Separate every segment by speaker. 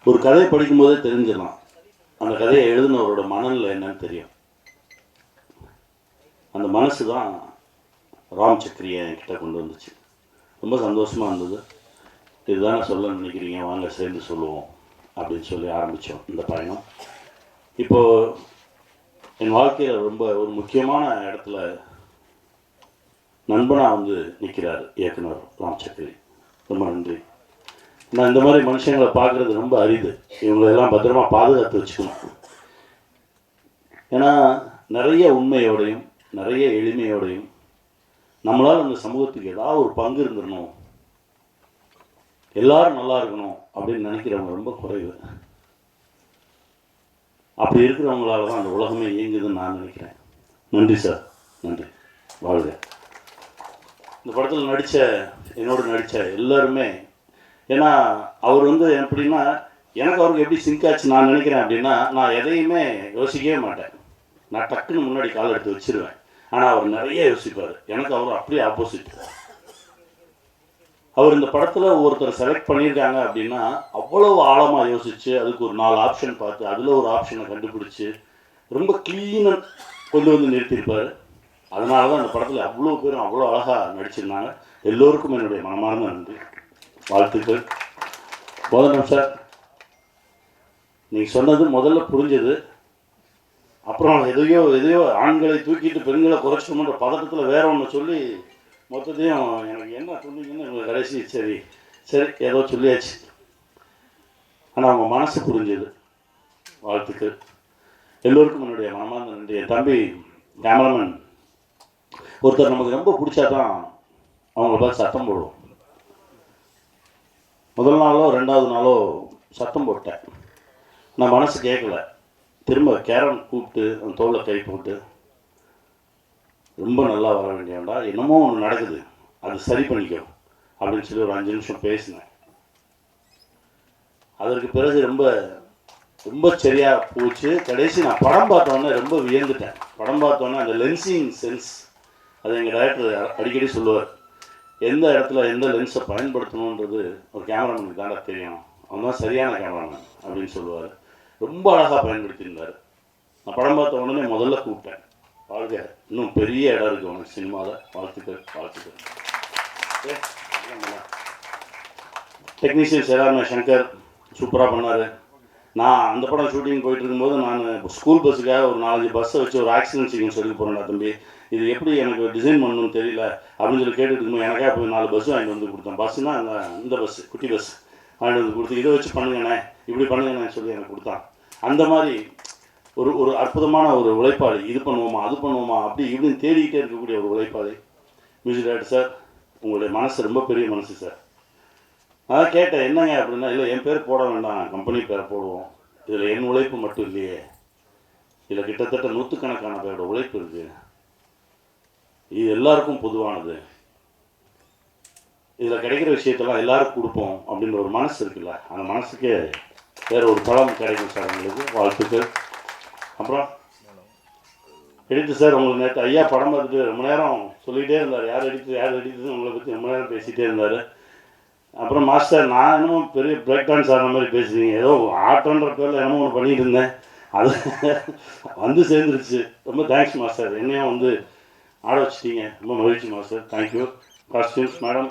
Speaker 1: ஒரு கதையை படிக்கும்போதே தெரிஞ்சிடலாம் அந்த கதையை எழுதினவரோட மனநிலை என்னன்னு தெரியும். அந்த மனசு தான் ராம் சக்கரியை என்கிட்ட கொண்டு வந்துச்சு. ரொம்ப சந்தோஷமாக இருந்தது. இதுதானே சொல்ல நினைக்கிறீங்க, வாங்க சேர்ந்து சொல்லுவோம் அப்படின்னு சொல்லி ஆரம்பித்தோம் இந்த பயணம். இப்போது என் வாழ்க்கையில் ரொம்ப ஒரு முக்கியமான இடத்துல நண்பனாக வந்து நிற்கிறார் இயக்குனர் ராம் சக்கரி. ரொம்ப நன்றி. நான் இந்த மாதிரி மனுஷங்களை பார்க்குறது ரொம்ப அரிது. இவங்களெல்லாம் பத்திரமா பாதுகாத்து வச்சுக்கணும். ஏன்னா நிறைய உண்மையோடையும் நிறைய எளிமையோடையும் நம்மளால் அந்த சமூகத்துக்கு ஏதாவது ஒரு பங்கு இருந்துடணும், எல்லாரும் நல்லா இருக்கணும் அப்படின்னு நினைக்கிறவங்க ரொம்ப குறைவு. அப்படி இருக்கிறவங்களால தான் அந்த உலகமே இயங்குதுன்னு நான் நினைக்கிறேன். நன்றி சார், நன்றி, வாழ்க. இந்த படத்தில் என்னோட நடித்த எல்லாருமே, ஏன்னா அவர் வந்து எப்படின்னா எனக்கு அவருக்கு எப்படி சிங்க் ஆச்சு நான் நினைக்கிறேன் அப்படின்னா, நான் எதையுமே யோசிக்கவே மாட்டேன். நான் டக்குன்னு முன்னாடி கால் எடுத்து வச்சிருவேன். ஆனால் அவர் நிறைய யோசிப்பார். எனக்கு அவர் அப்படியே ஆப்போசிட். அவர் இந்த படத்தில் ஒருத்தர் செலக்ட் பண்ணியிருக்காங்க அப்படின்னா அவ்வளவு ஆழமாக யோசித்து அதுக்கு ஒரு 4 ஆப்ஷன் பார்த்து அதில் ஒரு ஆப்ஷனை கண்டுபிடிச்சி ரொம்ப க்ளீனாக கொண்டு வந்து நிறுத்தியிருப்பார். அதனால தான் அந்த படத்தில் அவ்வளோ பேரும் அவ்வளோ அழகாக நடிச்சிருந்தாங்க. எல்லோருக்கும் என்னுடைய மனமார்ந்த நன்றி, வாழ்த்துக்கள். போதனம் சார், நீங்கள் சொன்னது முதல்ல புரிஞ்சது. அப்புறம் எதையோ ஆண்களை தூக்கிட்டு பெண்களை குறைச்சோம்ன்ற பதட்டத்தில் வேற ஒன்று சொல்லி மொத்தத்தையும் எனக்கு என்ன சொன்னீங்கன்னு கடைசி சரி ஏதோ சொல்லியாச்சு. ஆனால் அவங்க மனசு புரிஞ்சது. வாழ்த்துக்கள். எல்லோருக்கும் என்னுடைய மனமார்ந்த நன்றி. என் தம்பி கேமராமேன் ஒருத்தர் நமக்கு ரொம்ப பிடிச்சா தான் அவங்கள பார்த்து சத்தம் போடுவோம். முதல் நாளோ 2வது நாளோ சத்தம் போட்டேன். நான் மனசு கேட்கல. திரும்ப கேரன் கூப்பிட்டு அந்த தோளில் கை போட்டு ரொம்ப நல்லா வர வேண்டியவன்டா, என்னமோ ஒன்று நடக்குது, அது சரி பண்ணிக்கோ அப்படின்னு சொல்லி ஒரு 5 நிமிஷம் பேசினேன். அதற்கு பிறகு ரொம்ப ரொம்ப சரியாக போச்சு. கடைசி நான் படம் பார்த்தோன்னே ரொம்ப வியந்துட்டேன். படம் பார்த்தோன்னே அந்த லென்சிங் சென்ஸ், அது எங்கள் டைரக்டர் அடிக்கடி சொல்லுவார். எந்த இடத்துல எந்த லென்ஸை பயன்படுத்தணுன்றது ஒரு கேமராமேனுக்கு தாண்டா தெரியும், அவன் தான் சரியான கேமராமேன் அப்படின்னு சொல்லுவார். ரொம்ப அழகாக பயன்படுத்தியிருந்தார். நான் படம் பார்த்த உடனே முதல்ல கூப்பிட்டேன். வாழ்க, இன்னும் பெரிய இடம் இருக்குது உனக்கு சினிமாவில். வாழ்த்துக்கள், வாழ்த்துக்கள். டெக்னீஷியன்ஸ் எல்லாருமே சங்கர் சூப்பராக பண்ணார். நான் அந்த படம் ஷூட்டிங் போயிட்டு இருக்கும்போது நான் ஸ்கூல் பஸ்ஸுக்காக ஒரு 4-5 பஸ்ஸை வச்சு ஒரு ஆக்சிடென்ட் சீக்வன்ஸ் எடுக்க போகிறேன்டா தம்பி, இது எப்படி எனக்கு டிசைன் பண்ணணும்னு தெரியல அப்படின்னு சொல்லி கேட்டுட்டு இருக்கும்போது எனக்கே போய் 4 பஸ்ஸு வாங்கிட்டு வந்து கொடுத்தேன். பஸ்ஸுனா இந்த பஸ்ஸு, குட்டி பஸ் வாங்கிட்டு வந்து கொடுத்து இதை வச்சு பண்ணுங்கண்ணே, இப்படி பண்ணுங்கண்ணே சொல்லி எனக்கு கொடுத்தான். அந்த மாதிரி ஒரு அற்புதமான ஒரு உழைப்பாளி. இது பண்ணுவோமா அது பண்ணுவோமா அப்படி இப்படின்னு தேடிக்கிட்டே இருக்கக்கூடிய ஒரு உழைப்பாளி மியூசிக் டைரக்டர் சார். உங்களுடைய மனசு ரொம்ப பெரிய மனசு சார். அதான் கேட்டேன் என்னங்க அப்படின்னா, இல்லை என் பேர் போட வேண்டாம், கம்பெனி பேரை போடுவோம். இதில் என் உழைப்பு மட்டும் இல்லையே, இதில் கிட்டத்தட்ட 100கணக்கான பேரோட உழைப்பு இருக்குது, இது எல்லாருக்கும் பொதுவானது, இதில் கிடைக்கிற விஷயத்தெல்லாம் எல்லாருக்கும் கொடுப்போம் அப்படின்ற ஒரு மனசு இருக்குல்ல, அந்த மனசுக்கே வேறு ஒரு பலம் கிடைக்கும் சார். உங்களுக்கு வாழ்த்துக்கள். அப்புறம் எடிட்டர் சார், உங்களுக்கு நேற்று ஐயா படம் பார்த்துட்டு ரொம்ப நேரம் சொல்லிகிட்டே இருந்தார், யார் எடிட்டர் உங்களை பற்றி ரொம்ப நேரம் பேசிகிட்டே இருந்தார். அப்புறம் மாஸ்டர், நான் என்னமோ பெரிய பிரேக் டான்ஸ் ஆடுற மாதிரி பேசுகிறீங்க, ஏதோ ஆட்டோன்ற பேரில் என்னமோ ஒன்று பண்ணிட்டு இருந்தேன், அது வந்து சேர்ந்துருச்சு. ரொம்ப தேங்க்ஸ் மாஸ்டர், என்னையும் வந்து ஆட வச்சுட்டீங்க, ரொம்ப மகிழ்ச்சி மாஸ்டர். தேங்க்யூ. காஸ்டியூம்ஸ் மேடம்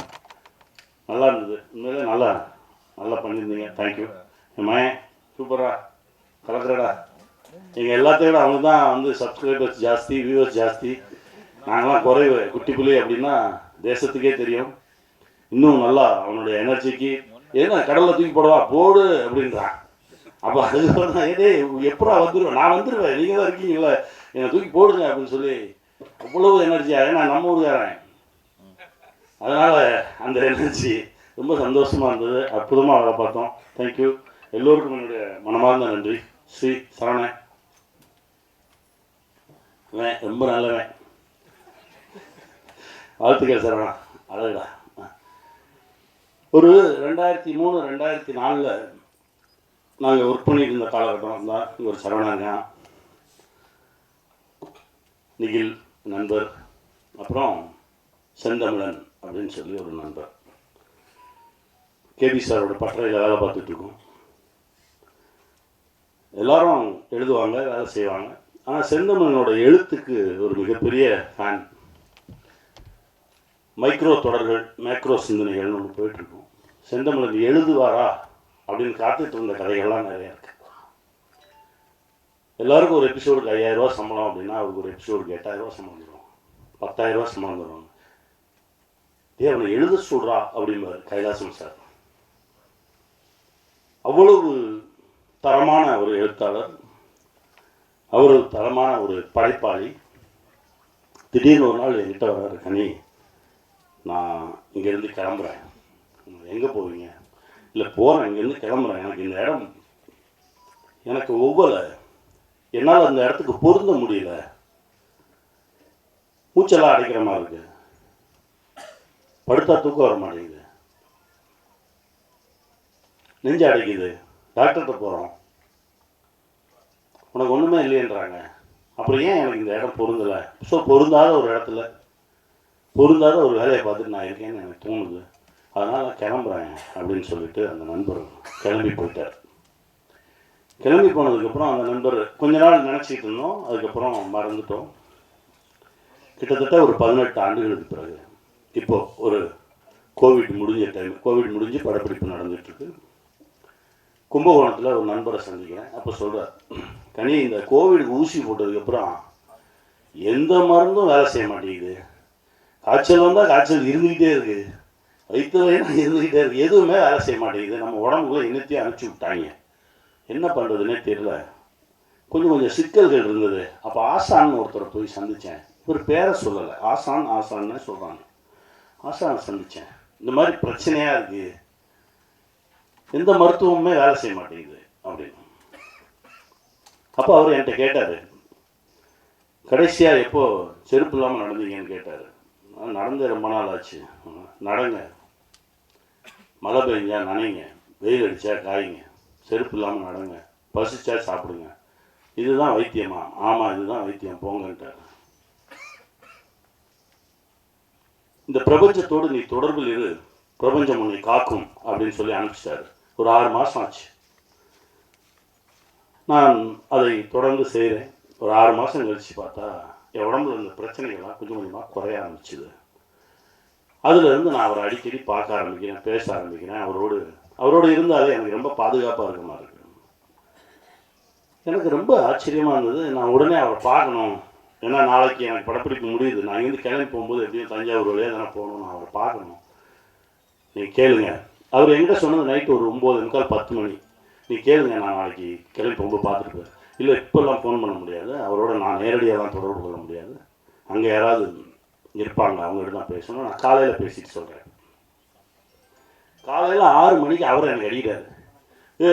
Speaker 1: நல்லா இருந்தது, உண்மையிலே நல்லா பண்ணியிருந்தீங்க. தேங்க்யூ. என் மயன் சூப்பராக கலக்கிறடா. எங்கள் எல்லாத்தையோட அவங்க தான் வந்து சப்ஸ்கிரைபர்ஸ் ஜாஸ்தி, வியூவர்ஸ் ஜாஸ்தி, நாங்களாம் குறைவு, குட்டி புலி அப்படின்னா தேசத்துக்கே தெரியும். இன்னும் நல்லா அவனுடைய எனர்ஜிக்கு ஏன்னா கடலில் தூக்கி போடவா போடு அப்படின்றான். அப்போ அதுக்கப்புறம் ஏதே எப்படா வந்துடுவேன், நான் வந்துடுவேன், நீங்கள் தான் இருக்கீங்களா, என்னை தூக்கி போடுங்க அப்படின்னு சொல்லி அவ்வளவு எனர்ஜியாக, ஏன்னா நம்ம ஊருக்காரன், அதனால் அந்த எனர்ஜி ரொம்ப சந்தோஷமாக இருந்தது. அற்புதமாக வேலை பார்த்தோம். தேங்க்யூ. எல்லோருக்கும் என்னுடைய மனமார்ந்த நன்றி. ஸ்ரீ சரவணன் ரொம்ப நல்லவன், வாழ்த்துக்கள் சரவணா, அழகுடா. ஒரு 2003-2004 நாங்கள் ஒர்க் பண்ணிட்டு இருந்த காலகட்டம் தான் ஒரு சரவணாங்க, நிகில் நண்பர், அப்புறம் செந்தமிழன் அப்படின்னு சொல்லி ஒரு நண்பர். கேபி சாரோட பட்டறையில் வேலை பார்த்துட்ருக்கோம். எல்லாரும் எழுதுவாங்க, வேலை செய்வாங்க. ஆனால் செந்தமிழனோட எழுத்துக்கு ஒரு மிகப்பெரிய ஃபேன். மைக்ரோ தொடர்கள், மேக்ரோ சிந்தனைகள்னு ஒன்று போயிட்டுருக்கோம். செந்தமிழன் எழுதுவாரா அப்படின்னு காத்துட்டு இருந்த கதைகள்லாம் நிறையா இருக்குது. எல்லாருக்கும் ஒரு எபிசோடுக்கு 5000 ரூபா சம்பளம் அப்படின்னா அவருக்கு ஒரு எபிசோடுக்கு 8000 ரூபா சம்பளம் தருவோம், 10,000 ரூபா சம்பளம் தருவாங்க. அவனை எழுத சொல்றா அப்படிம்பார் கைலாசம் சார். அவ்வளவு தரமான ஒரு எழுத்தாளர், அவர் தரமான ஒரு படைப்பாளி. திடீர்னு ஒரு நாள் என்கிட்ட வர்றாரு, கனி நான் இங்கேருந்து கிளம்புறேன். எங்கே போவீங்க? இல்லை போகிறேன், இங்கேருந்து கிளம்புறேன், எனக்கு இந்த இடம் எனக்கு ஒவ்வொரு என்னால் அந்த இடத்துக்கு பொருந்த முடியல, மூச்செல்லாம் அடைக்கிற மாதிரி இருக்கு, படுத்தா தூக்கம் வர மாட்டேங்குது, நெஞ்சு அடைக்குது, டாக்டர்கிட்ட போகிறோம், உனக்கு ஒன்றுமே இல்லைன்றாங்க. அப்புறம் ஏன் எனக்கு இந்த இடம் பொருந்தலை? ஸோ பொருந்தாத ஒரு இடத்துல பொருந்தாத ஒரு வேலையை பார்த்துட்டு நான் இருக்கேன்னு எனக்கு தோணுது, அதனால் கிளம்புறேன் அப்படின்னு சொல்லிட்டு அந்த நண்பர் கிளம்பி போயிட்டார். கிளம்பி போனதுக்கப்புறம் அந்த நண்பர் கொஞ்ச நாள் நினச்சிக்கிட்டு இருந்தோம், அதுக்கப்புறம் மறந்துட்டோம். கிட்டத்தட்ட ஒரு 18 ஆண்டுகளுக்கு பிறகு இப்போது ஒரு கோவிட் முடிஞ்ச டைம், கோவிட் முடிஞ்சு படப்பிடிப்பு நடந்துகிட்ருக்கு. கும்பகோணத்தில் ஒரு நண்பரை சந்திக்கிறேன். அப்போ சொல்கிறார், கனி இந்த கோவிடுக்கு ஊசி போட்டதுக்கப்புறம் எந்த மருந்தும் வேலை செய்ய மாட்டேங்குது, காய்ச்சல் வந்தால் காய்ச்சல் இருந்துக்கிட்டே இருக்குது, வயிற்று வயதாக இருந்துக்கிட்டே இருக்குது, எதுவுமே வேலை செய்ய மாட்டேங்குது, நம்ம உடம்புக்குள்ள இன்னத்தையும் அனுப்பிச்சி விட்டாங்க, என்ன பண்ணுறதுன்னே தெரியல, கொஞ்சம் சிக்கல்கள் இருந்தது. அப்போ ஆசான்னு ஒருத்தரை போய் சந்தித்தேன். ஒரு பேரை சொல்லலை, ஆசான்னு சொல்கிறாங்க. ஆசானை சந்தித்தேன், இந்த மாதிரி பிரச்சனையாக இருக்குது, எந்த மருத்துவமுமே வேலை செய்ய மாட்டேங்குது அப்படின்னு. அப்போ அவர் என்கிட்ட கேட்டார், கடைசியாக எப்போ செருப்பு இல்லாமல் நடந்தீங்கன்னு கேட்டார். நடந்து ரொம்ப நாள் ஆச்சு. நடங்க, மழை பெஞ்சா நனைங்க, வெயில் அடித்தா காய்ங்க, செருப்பு இல்லாமல் நடங்க, பசிச்சா சாப்பிடுங்க, இதுதான் வைத்தியமா? ஆமாம், இதுதான் வைத்தியம், போங்கன்ட்டார். இந்த பிரபஞ்சத்தோடு நீ தொடர்பில் இரு, பிரபஞ்சம் உன்னை காக்கும் அப்படின்னு சொல்லி அனுப்பிச்சிட்டாரு. ஒரு 6 மாதம் ஆச்சு. நான் அதை தொடர்ந்து செய்கிறேன். ஒரு 6 மாதம் கழித்து பார்த்தா என் உடம்புல இருந்த பிரச்சனைகள்லாம் கொஞ்சம் கொஞ்சமாக குறைய ஆரம்பிச்சுது. அதுலேருந்து நான் அவரை அடிக்கடி பார்க்க ஆரம்பிக்கிறேன், பேச ஆரம்பிக்கிறேன். அவரோடு இருந்தாலே எனக்கு ரொம்ப பாதுகாப்பாக இருக்க மாதிரி இருக்கு. எனக்கு ரொம்ப ஆச்சரியமாக இருந்தது. நான் உடனே அவரை பார்க்கணும், ஏன்னா நாளைக்கு எனக்கு படப்பிடிப்பு முடியுது, நான் இங்கேருந்து கிளம்பி போகும்போது எப்படியும் தஞ்சாவூர் வழியாக தானே போகணும், நான் அவரை பார்க்கணும். நீங்கள் கேளுங்க. அவர் என்கிட்ட சொன்னது நைட்டு ஒரு 9:45 10 மணி. நீ கேளுங்க, நான் நாளைக்கு கிளம்பி போகும்போது பார்த்துட்டு போய். இல்லை இப்போல்லாம் ஃபோன் பண்ண முடியாது, அவரோட நான் நேரடியாகலாம் தொடர்பு கொள்ள முடியாது, அங்கே யாராவது இருப்பாங்க, அவங்ககிட்ட தான் பேசணும், நான் காலையில் பேசிட்டு சொல்கிறேன். காலையில் 6 மணிக்கு அவர் எனக்கு அடிக்கிறாரு,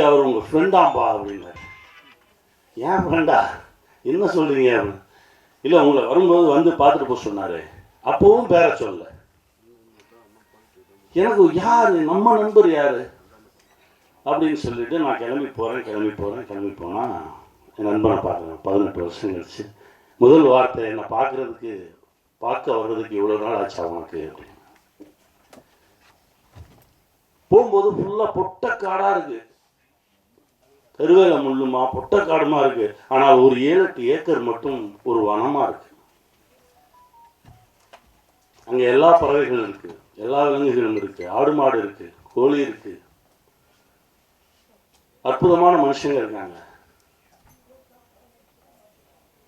Speaker 1: அவர் உங்கள் ஃப்ரெண்டாம்பா அப்படின்னாரு. ஏன் ஃப்ரெண்டா, என்ன சொல்கிறீங்க அப்படின்னு. இல்லை உங்களை வரும்போது வந்து பார்த்துட்டு போக சொன்னார், அப்போவும் பேர சொல்லலை. எனக்கு யார் நம்ம நண்பர் யார் அப்படின்னு சொல்லிட்டு நான் கிளம்பி போனால் என் நண்பனை பார்க்குறேன். 18 வருஷம் கழிச்சு முதல் வார்த்தை, என்னை பார்க்க வர்றதுக்கு இவ்வளோ நாள் ஆச்சா உனக்கு அப்படின்னு. போகும்போது ஃபுல்லாக பொட்டக்காடாக இருக்குது, கருவேல முள்ளுமா பொட்டக்காடுமா இருக்குது. ஆனால் ஒரு 7-8 ஏக்கர் மட்டும் ஒரு வனமாக இருக்குது. அங்கே எல்லா பறவைகளும் இருக்குது, எல்லா விலங்குகளும் இருக்குது, ஆடு மாடு இருக்குது, கோழி இருக்குது, அற்புதமான மனுஷங்க இருக்காங்க.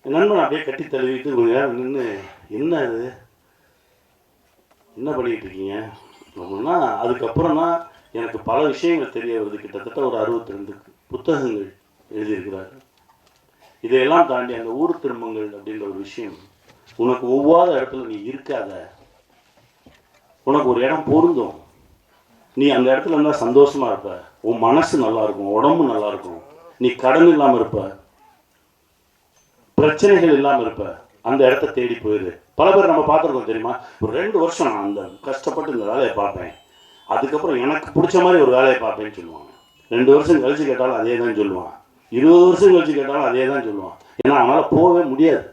Speaker 1: என் நண்பன் அப்படியே கட்டி தழுவிட்டு கொஞ்ச நேரம் நின்று, என்ன இது, என்ன பண்ணிக்கிட்டு இருக்கீங்க அப்படின்னா, அதுக்கப்புறம் தான் எனக்கு பல விஷயங்கள் தெரிய வருது. கிட்டத்தட்ட ஒரு 62 புத்தகங்கள் எழுதியிருக்கிறாரு. இதையெல்லாம் தாண்டி அந்த ஊர் திரும்பங்கள் அப்படின்ற ஒரு விஷயம், உனக்கு ஒவ்வாத இடத்துல நீ இருக்காத, உனக்கு ஒரு இடம் பொருந்தும், நீ அந்த இடத்துல இருந்தால் சந்தோஷமாக இருப்ப, உன் மனசு நல்லா இருக்கும், உடம்பு நல்லா இருக்கும், நீ கடன் இல்லாமல் இருப்ப, பிரச்சனைகள் இல்லாமல் இருப்ப, அந்த இடத்த தேடி போயிரு. பல பேர் நம்ம பார்த்துருக்கோம் தெரியுமா, ஒரு 2 வருஷம் நான் அந்த கஷ்டப்பட்டு இந்த வேலையை பார்ப்பேன், அதுக்கப்புறம் எனக்கு பிடிச்ச மாதிரி ஒரு வேலையை பார்ப்பேன்னு சொல்லுவாங்க. 2 வருஷம் கழிச்சு கேட்டாலும் அதே தான் சொல்லுவான், 20 வருஷம் கழிச்சு கேட்டாலும் அதே தான் சொல்லுவான். ஏன்னா அவனால் போகவே முடியாது,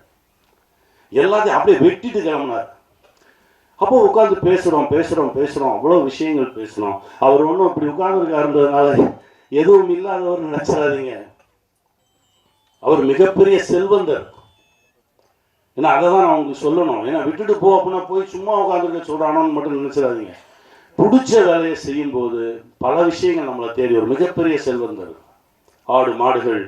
Speaker 1: எல்லாத்தையும் அப்படியே வெட்டிட்டு கிளம்புனார். அப்போ உட்காந்து பேசுகிறோம், அவ்வளோ விஷயங்கள் பேசுகிறோம். அவர் ஒன்றும் இப்படி உட்காந்துருக்காருன்றதுனால எதுவும் இல்லாதவர் நினச்சிடாதீங்க. அவர் மிகப்பெரிய செல்வந்தர். ஏன்னா அதை தான் நான் உங்களுக்கு சொல்லணும். ஏன்னா விட்டுட்டு போ அப்படின்னா போய் சும்மா உட்காந்துருக்க சொல்கிறானோன்னு மட்டும் நினச்சிடாதீங்க. பிடிச்ச வேலையை செய்யும்போது பல விஷயங்கள் நம்மளை தேடி ஒரு மிகப்பெரிய செல்வந்தர். ஆடு மாடுகள்,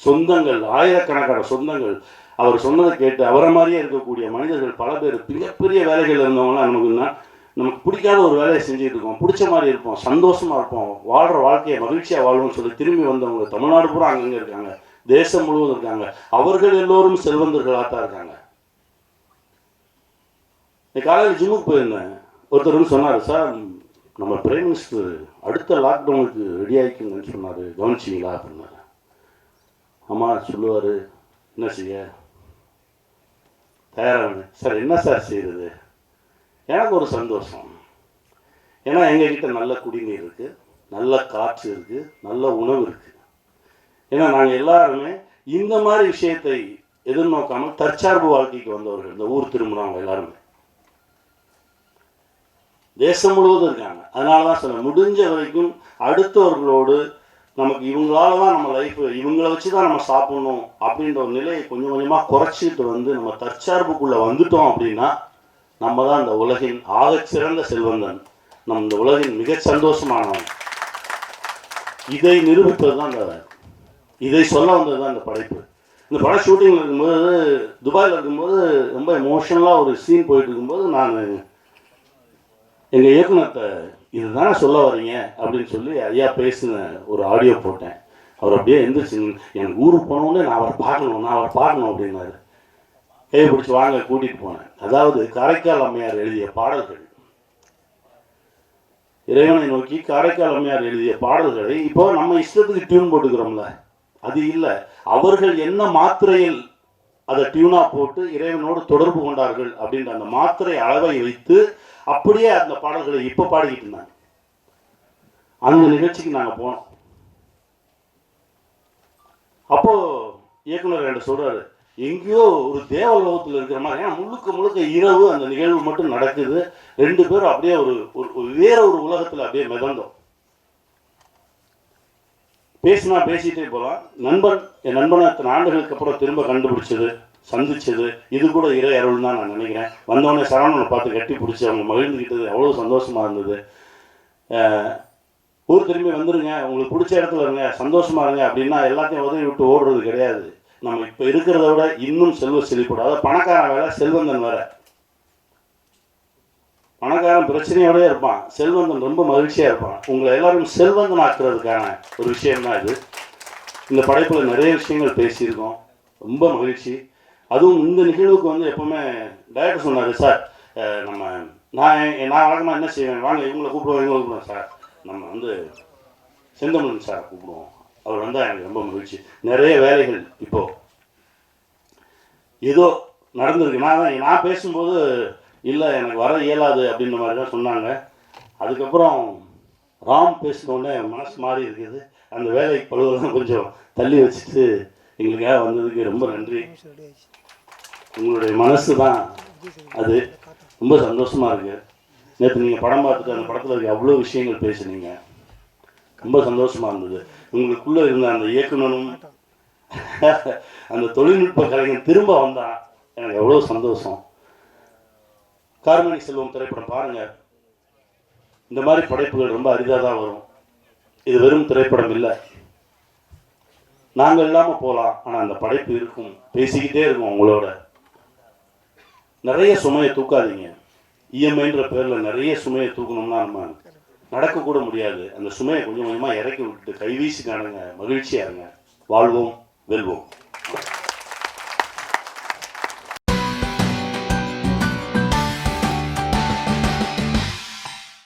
Speaker 1: சொந்தங்கள், ஆயிரக்கணக்கான சொந்தங்கள். அவர் சொன்னதை கேட்டு அவரை மாதிரியே இருக்கக்கூடிய மனிதர்கள் பல பேர் மிகப்பெரிய வேலைகள் இருந்தவங்களாம் நமக்கு பிடிக்காத ஒரு வேலையை செஞ்சுட்டு இருக்கோம், பிடிச்ச மாதிரி இருப்போம், சந்தோஷமாக இருப்போம், வாழ்கிற வாழ்க்கையை மகிழ்ச்சியாக வாழ்வோம்னு சொல்லி திரும்பி வந்தவங்க தமிழ்நாடு பூரா அங்கங்கே இருக்காங்க, தேசம் முழுவதும் இருக்காங்க. அவர்கள் எல்லோரும் செல்வந்தர்களாக தான் இருக்காங்க. காலையில் ஜிம்முக்கு போயிருந்தேன். ஒருத்தர் சொன்னார், சார் நம்ம பிரைம் மினிஸ்டர் அடுத்த லாக்டவுனுக்கு ரெடி ஆகிக்குங்கன்னு சொன்னார், கவனிச்சிங்களா அப்படின்னாரு. ஆமாம் சொல்லுவார், என்ன செய்ய தயாராக. சார் என்ன சார் செய்கிறது? எனக்கு ஒரு சந்தோஷம். ஏன்னா எங்ககிட்ட நல்ல குடிநீர் இருக்குது, நல்ல காற்று இருக்குது, நல்ல உணவு இருக்குது. ஏன்னா நாங்கள் எல்லாருமே இந்த மாதிரி விஷயத்தை எதிர்நோக்காமல் தற்சார்பு வாழ்க்கைக்கு வந்தவர்கள். இந்த ஊர் திரும்புகிறவங்க எல்லாருமே தேசம் முழுவதும் இருக்காங்க. அதனால தான் சொல்ல முடிஞ்ச வரைக்கும் அடுத்தவர்களோடு நமக்கு இவங்களால தான் நம்ம லைஃப், இவங்களை வச்சு தான் நம்ம சாப்பிடணும் அப்படின்ற ஒரு நிலையை கொஞ்சம் கொஞ்சமாக குறைச்சிட்டு வந்து நம்ம தற்சார்புக்குள்ளே வந்துட்டோம் அப்படின்னா நம்ம தான் இந்த உலகின் ஆகச்சிறந்த செல்வந்தன், நம் இந்த உலகின் மிக சந்தோஷமானவன். இதை நிரூபிப்பது தான் இதை சொல்ல வந்தது தான் இந்த படைப்பு. இந்த படம் ஷூட்டிங்கில் இருக்கும்போது, துபாயில் இருக்கும்போது ரொம்ப எமோஷனலாக ஒரு சீன் போயிட்டு இருக்கும்போது நான் எங்கள் இயக்குனர்கிட்ட இதுதானே சொல்ல வரீங்க அப்படின்னு சொல்லி ஐயா பேசின ஒரு ஆடியோ போட்டேன். அவர் அப்படியே எந்திரிச்சு, எனக்கு ஊருக்கு போனோடனே நான் அவரை பார்க்கணும் அப்படின்னாரு. கையை பிடிச்சி வாங்க கூட்டிகிட்டு போனேன். அதாவது காரைக்கால் அம்மையார் எழுதிய பாடல்கள், இறைவனை நோக்கி காரைக்கால் அம்மையார் எழுதிய பாடல்களை இப்போ நம்ம இஷ்டத்துக்கு டியூன் போட்டுக்கிறோம்ல, அது இல்லை. அவர்கள் என்ன மாத்திரையில் அதை டியூனாக போட்டு இறைவனோடு தொடர்பு கொண்டார்கள் அப்படின்ற அந்த மாத்திரை அளவை வைத்து அப்படியே அந்த பாடல்களை இப்போ பாடிக்கிட்டு இருந்தாங்க. அந்த நிகழ்ச்சிக்கு நாங்கள் போனோம். அப்போ இயக்குனர் என்கிட்ட சொல்றாரு, எங்கேயோ ஒரு தேவலோகத்தில் இருக்கிற மாதிரி. ஏன்னா முழுக்க முழுக்க இரவு அந்த நிகழ்வு மட்டும் நடக்குது. ரெண்டு பேரும் அப்படியே ஒரு வேற ஒரு உலகத்தில் அப்படியே மிதந்தோம். பேசினா பேசிட்டே போகலாம். என் நண்பனை இத்தனை ஆண்டுகளுக்கு அப்புறம் திரும்ப கண்டுபிடிச்சது, சந்திச்சது, இது கூட இறை அருள் தான் நான் நினைக்கிறேன். வந்தவொடனே சரவணனை பார்த்து கட்டி பிடிச்சி அவங்க மகிழ்ந்துக்கிட்டது அவ்வளோ சந்தோஷமாக இருந்தது. ஊர் திரும்பி வந்துருங்க, உங்களுக்கு பிடிச்ச இடத்துல இருங்க, சந்தோஷமா இருங்க அப்படின்னா எல்லாத்தையும் உதவி விட்டு ஓடுறது கிடையாது. நம்ம இப்போ இருக்கிறத விட இன்னும் செல்வ செழிப்படும். அதாவது பணக்காரன் வேலை, செல்வந்தன் வேற. பணக்காரன் பிரச்சனையோடய இருப்பான், செல்வந்தன் ரொம்ப மகிழ்ச்சியாக இருப்பான். உங்களை எல்லாரும் செல்வந்தன் ஆக்குறதுக்கான ஒரு விஷயம்தான் இது. இந்த படைப்பில் நிறைய விஷயங்கள் பேசியிருக்கோம், ரொம்ப மகிழ்ச்சி. அதுவும் இந்த நிகழ்வுக்கு வந்து எப்போவுமே டைரக்டர் சொன்னார், சார் நான் வழக்கமாக என்ன செய்வேன், வாங்க இவங்களை கூப்பிடுவோம் சார், நம்ம வந்து செந்தமிழன் சார் கூப்பிடுவோம், அவர் வந்தால் எனக்கு ரொம்ப மகிழ்ச்சி. நிறைய வேலைகள் இப்போது ஏதோ நடந்திருக்கு. நான் பேசும்போது இல்லை எனக்கு வர இயலாது அப்படின்ற மாதிரி தான் சொன்னாங்க. அதுக்கப்புறம் ராம் பேசினோடனே மனசு மாறி இருக்குது. அந்த வேலை பழுவெல்லாம் கொஞ்சம் தள்ளி வச்சுட்டு எங்களுக்காக வந்ததுக்கு ரொம்ப நன்றி. உங்களுடைய மனசு தான் அது, ரொம்ப சந்தோஷமாக இருக்குது. நேற்று நீங்கள் படம் பார்த்துட்டு அந்த படத்தில் இருக்க அவ்வளோ விஷயங்கள் பேசுனீங்க, ரொம்ப சந்தோஷமாக இருந்தது. உங்களுக்குள்ளே இருந்த அந்த இயக்குனரும் அந்த தொழில்நுட்ப கலைஞன் திரும்ப வந்தான், எனக்கு எவ்வளோ சந்தோஷம். கார்மணி செல்வம் திரைப்படம் பாருங்கள். இந்த மாதிரி படைப்புகள் ரொம்ப அரிதாக தான் வரும். இது வெறும் திரைப்படம் இல்லை, நாங்கள் இல்லாமல் போகலாம், ஆனால் அந்த படைப்பு இருக்கும், பேசிக்கிட்டே இருக்கும் உங்களோட. நிறைய சுமையை தூக்காதீங்க. இஎம்ஐன்ற பேரில் நிறைய சுமையை தூக்கணும்னா நம்ம நடக்கக்கூட முடியாது. அந்த சுமையை கொஞ்சம் கொஞ்சமாக இறக்கி விட்டுட்டு கைவீசி காணுங்க, மகிழ்ச்சியாக இருங்க. வாழ்வோம், வெல்வோம்.